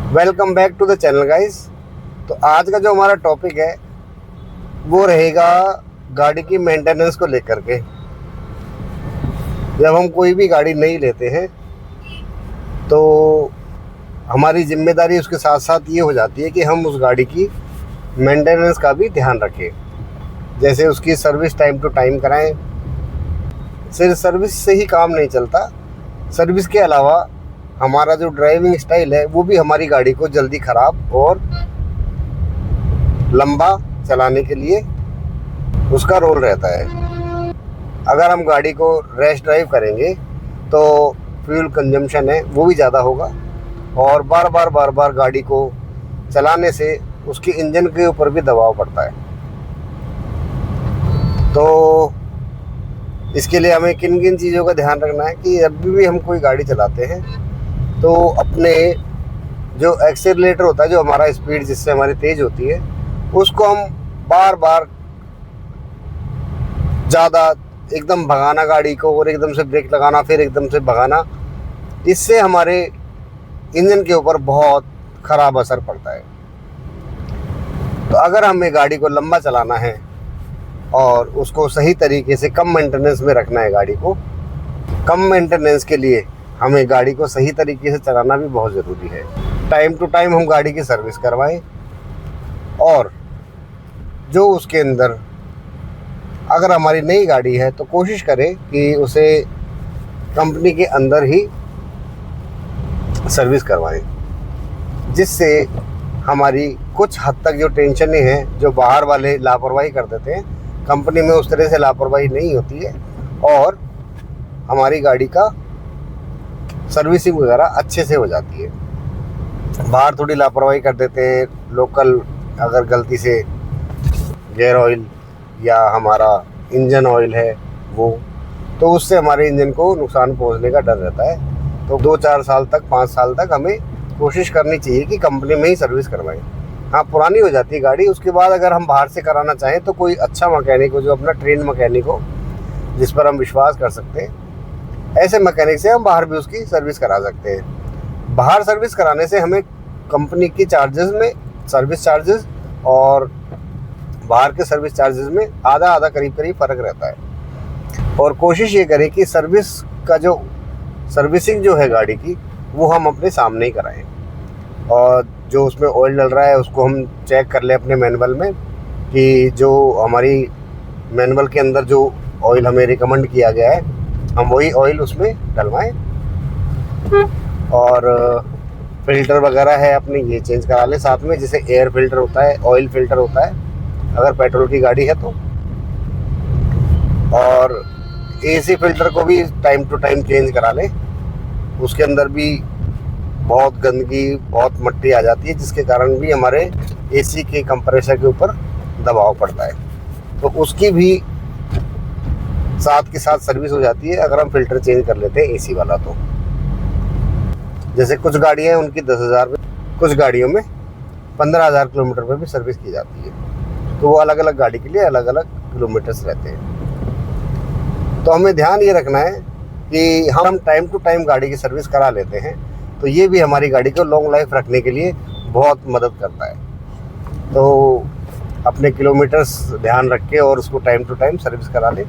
Welcome back to the channel guys. तो आज का जो हमारा टॉपिक है वो रहेगा गाड़ी की मेंटेनेंस को लेकर के। जब हम कोई भी गाड़ी नहीं लेते हैं तो हमारी जिम्मेदारी उसके साथ साथ ये हो जाती है कि हम उस गाड़ी की मेंटेनेंस का भी ध्यान रखें। जैसे उसकी सर्विस टाइम टू टाइम कराएं। सिर्फ सर्विस से ही काम नहीं चलता, सर्विस के अलावा हमारा जो ड्राइविंग स्टाइल है वो भी हमारी गाड़ी को जल्दी ख़राब और लंबा चलाने के लिए उसका रोल रहता है। अगर हम गाड़ी को रैश ड्राइव करेंगे तो फ्यूल कंजम्पशन है वो भी ज़्यादा होगा और बार बार गाड़ी को चलाने से उसके इंजन के ऊपर भी दबाव पड़ता है। तो इसके लिए हमें किन किन चीज़ों का ध्यान रखना है कि जब भी हम कोई गाड़ी चलाते हैं तो अपने जो एक्सेलरेटर होता है, जो हमारा स्पीड जिससे हमारी तेज़ होती है, उसको हम बार बार ज़्यादा एकदम भगाना गाड़ी को और एकदम से ब्रेक लगाना फिर एकदम से भगाना, इससे हमारे इंजन के ऊपर बहुत ख़राब असर पड़ता है। तो अगर हमें गाड़ी को लंबा चलाना है और उसको सही तरीके से कम मेंटेनेंस में रखना है, गाड़ी को कम मेंटेनेंस के लिए हमें गाड़ी को सही तरीके से चलाना भी बहुत ज़रूरी है। टाइम टू टाइम हम गाड़ी की सर्विस करवाएं और जो उसके अंदर अगर हमारी नई गाड़ी है तो कोशिश करें कि उसे कंपनी के अंदर ही सर्विस करवाएं, जिससे हमारी कुछ हद तक जो टेंशनें हैं, जो बाहर वाले लापरवाही कर देते हैं, कंपनी में उस तरह से लापरवाही नहीं होती है और हमारी गाड़ी का सर्विसिंग वगैरह अच्छे से हो जाती है। बाहर थोड़ी लापरवाही कर देते हैं लोकल, अगर गलती से गियर ऑयल या हमारा इंजन ऑयल है वो, तो उससे हमारे इंजन को नुकसान पहुंचने का डर रहता है। तो 2-4 साल तक 5 साल तक हमें कोशिश करनी चाहिए कि कंपनी में ही सर्विस करवाएं। हाँ, पुरानी हो जाती है गाड़ी, उसके बाद अगर हम बाहर से कराना चाहें तो कोई अच्छा मैकेनिक हो, जो अपना ट्रेन मैकेनिक हो, जिस पर हम विश्वास कर सकते हैं, ऐसे मैकेनिक से हम बाहर भी उसकी सर्विस करा सकते हैं। बाहर सर्विस कराने से हमें कंपनी की चार्जेस में, सर्विस चार्जेस और बाहर के सर्विस चार्जेस में आधा करीब फ़र्क रहता है। और कोशिश ये करें कि सर्विस का जो सर्विसिंग जो है गाड़ी की, वो हम अपने सामने ही कराएं और जो उसमें ऑयल डल रहा है उसको हम चेक कर लें अपने मैनुअल में कि जो हमारी मैनुअल के अंदर जो ऑयल हमें रिकमेंड किया गया है हम वही ऑयल उसमें डलवाएं। और फिल्टर वगैरह है अपने, ये चेंज करा लें साथ में, जैसे एयर फिल्टर होता है, ऑयल फिल्टर होता है अगर पेट्रोल की गाड़ी है तो। और एसी फिल्टर को भी टाइम टू टाइम चेंज करा लें, उसके अंदर भी बहुत गंदगी, बहुत मट्टी आ जाती है, जिसके कारण भी हमारे एसी के कंप्रेसर के ऊपर दबाव पड़ता है। तो उसकी भी साथ के साथ सर्विस हो जाती है अगर हम फिल्टर चेंज कर लेते हैं एसी वाला। तो जैसे कुछ गाड़ियाँ हैं उनकी 10,000 में, कुछ गाड़ियों में 15,000 किलोमीटर पर भी सर्विस की जाती है। तो वो अलग अलग गाड़ी के लिए अलग अलग किलोमीटर्स रहते हैं। तो हमें ध्यान ये रखना है कि हम टाइम टू टाइम गाड़ी की सर्विस करा लेते हैं, तो ये भी हमारी गाड़ी को लॉन्ग लाइफ रखने के लिए बहुत मदद करता है। तो अपने किलोमीटर्स ध्यान रख के और उसको टाइम टू टाइम सर्विस करा लें।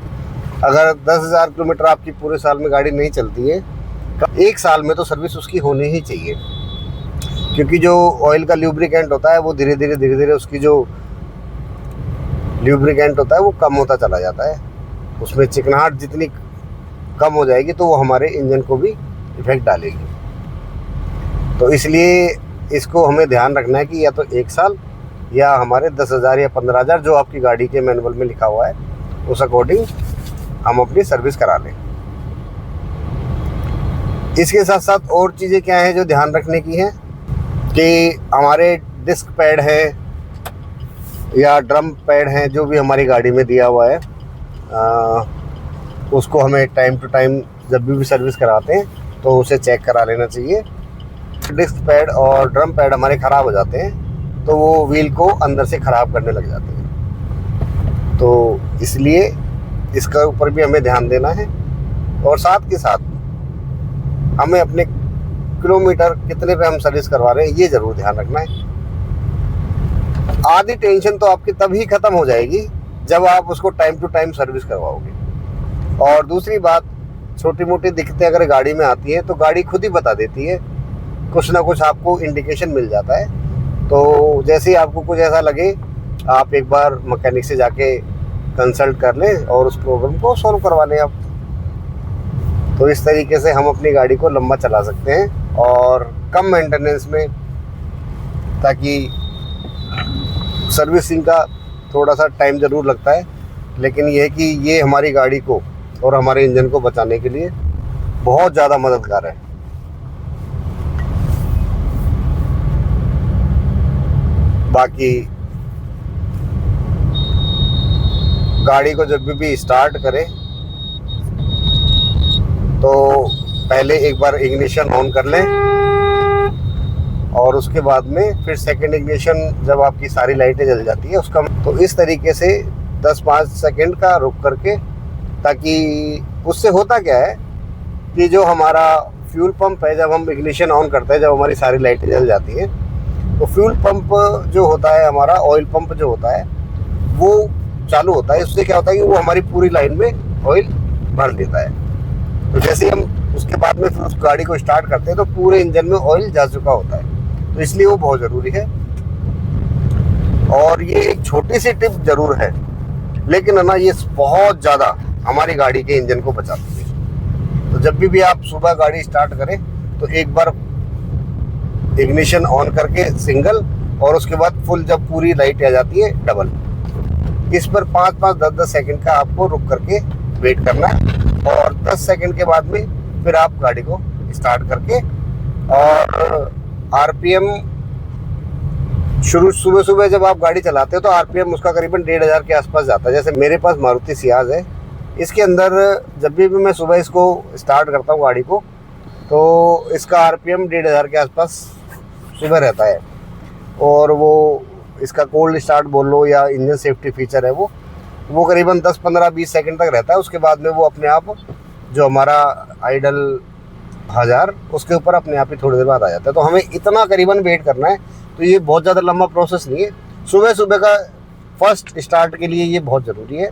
अगर 10,000 किलोमीटर आपकी पूरे साल में गाड़ी नहीं चलती है, 1 साल में तो सर्विस उसकी होनी ही चाहिए, क्योंकि जो ऑयल का ल्यूब्रिकेंट होता है वो धीरे धीरे उसकी जो ल्यूब्रिकेंट होता है वो कम होता चला जाता है। उसमें चिकनाहट जितनी कम हो जाएगी तो वो हमारे इंजन को भी इफेक्ट डालेगी। तो इसलिए इसको हमें ध्यान रखना है कि या तो 1 साल या हमारे 10,000 या 15,000 जो आपकी गाड़ी के मैनुअल में लिखा हुआ है उस अकॉर्डिंग हम अपनी सर्विस करा लें। इसके साथ साथ और चीज़ें क्या हैं जो ध्यान रखने की हैं कि हमारे डिस्क पैड है या ड्रम पैड हैं, जो भी हमारी गाड़ी में दिया हुआ है, उसको हमें टाइम टू टाइम जब भी सर्विस कराते हैं तो उसे चेक करा लेना चाहिए। डिस्क पैड और ड्रम पैड हमारे ख़राब हो जाते हैं तो वो व्हील को अंदर से ख़राब करने लग जाते हैं। तो इसलिए इसका ऊपर भी हमें ध्यान देना है और साथ के साथ हमें अपने किलोमीटर कितने पे हम सर्विस करवा रहे हैं, ये ज़रूर ध्यान रखना है। आधी टेंशन तो आपकी तभी ख़त्म हो जाएगी जब आप उसको टाइम टू टाइम सर्विस करवाओगे। और दूसरी बात, छोटी मोटी दिक्कतें अगर गाड़ी में आती है तो गाड़ी खुद ही बता देती है, कुछ ना कुछ आपको इंडिकेशन मिल जाता है। तो जैसे ही आपको कुछ ऐसा लगे, आप एक बार मैकेनिक से जाके कंसल्ट कर लें और उस प्रॉब्लम को सॉल्व करवा लें आप। तो इस तरीके से हम अपनी गाड़ी को लंबा चला सकते हैं और कम मेंटेनेंस में, ताकि सर्विसिंग का थोड़ा सा टाइम ज़रूर लगता है, लेकिन ये है कि ये हमारी गाड़ी को और हमारे इंजन को बचाने के लिए बहुत ज़्यादा मददगार है। बाकी गाड़ी को जब भी स्टार्ट करें तो पहले एक बार इग्निशन ऑन कर लें और उसके बाद में फिर सेकंड इग्निशन, जब आपकी सारी लाइटें जल जाती है उसका, तो इस तरीके से 10-5 सेकंड का रुक करके, ताकि उससे होता क्या है कि जो हमारा फ्यूल पंप है, जब हम इग्निशन ऑन करते हैं, जब हमारी सारी लाइटें जल जाती हैं, तो फ्यूल पंप जो होता है हमारा, ऑयल पंप जो होता है वो चालू होता है। उससे क्या होता है कि वो हमारी पूरी लाइन में ऑयल भर देता है। तो जैसे हम उसके बाद में फिर उस गाड़ी को स्टार्ट करते हैं तो पूरे इंजन में ऑयल जा चुका होता है, तो इसलिए वो बहुत ज़रूरी है। और ये एक छोटी सी टिप ज़रूर है, लेकिन है ना, ये बहुत ज़्यादा हमारी गाड़ी के इंजन को बचाती है। तो जब भी आप सुबह गाड़ी स्टार्ट करें तो एक बार इग्निशन ऑन करके सिंगल, और उसके बाद फुल, जब पूरी लाइट आ जाती है डबल, इस पर 5-5, 10-10 सेकंड का आपको रुक करके वेट करना है। और 10 सेकंड के बाद में फिर आप गाड़ी को स्टार्ट करके, और आरपीएम शुरू सुबह जब आप गाड़ी चलाते हो तो आरपीएम उसका करीबन 1500 के आसपास जाता है। जैसे मेरे पास मारुति सियाज है, इसके अंदर जब भी मैं सुबह इसको स्टार्ट करता हूँ गाड़ी को, तो इसका आरपीएम 1500 के आसपास सुबह रहता है। और वो इसका कोल्ड स्टार्ट बोल लो या इंजन सेफ्टी फीचर है, वो करीबन 10, 15, 20 सेकंड तक रहता है। उसके बाद में वो अपने आप, जो हमारा आइडल 1000, उसके ऊपर अपने आप ही थोड़ी देर बाद आ जाता है। तो हमें इतना करीबन वेट करना है। तो ये बहुत ज़्यादा लंबा प्रोसेस नहीं है। सुबह का फर्स्ट स्टार्ट के लिए ये बहुत ज़रूरी है।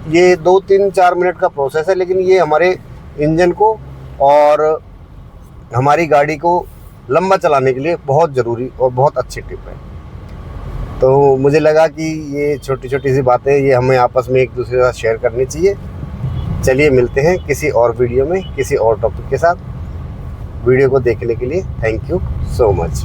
ये 2-3-4 मिनट का प्रोसेस है, लेकिन ये हमारे इंजन को और हमारी गाड़ी को लंबा चलाने के लिए बहुत ज़रूरी और बहुत अच्छी टिप है। तो मुझे लगा कि ये छोटी छोटी सी बातें ये हमें आपस में एक दूसरे के साथ शेयर करनी चाहिए। चलिए मिलते हैं किसी और वीडियो में, किसी और टॉपिक के साथ। वीडियो को देखने के लिए थैंक यू सो मच।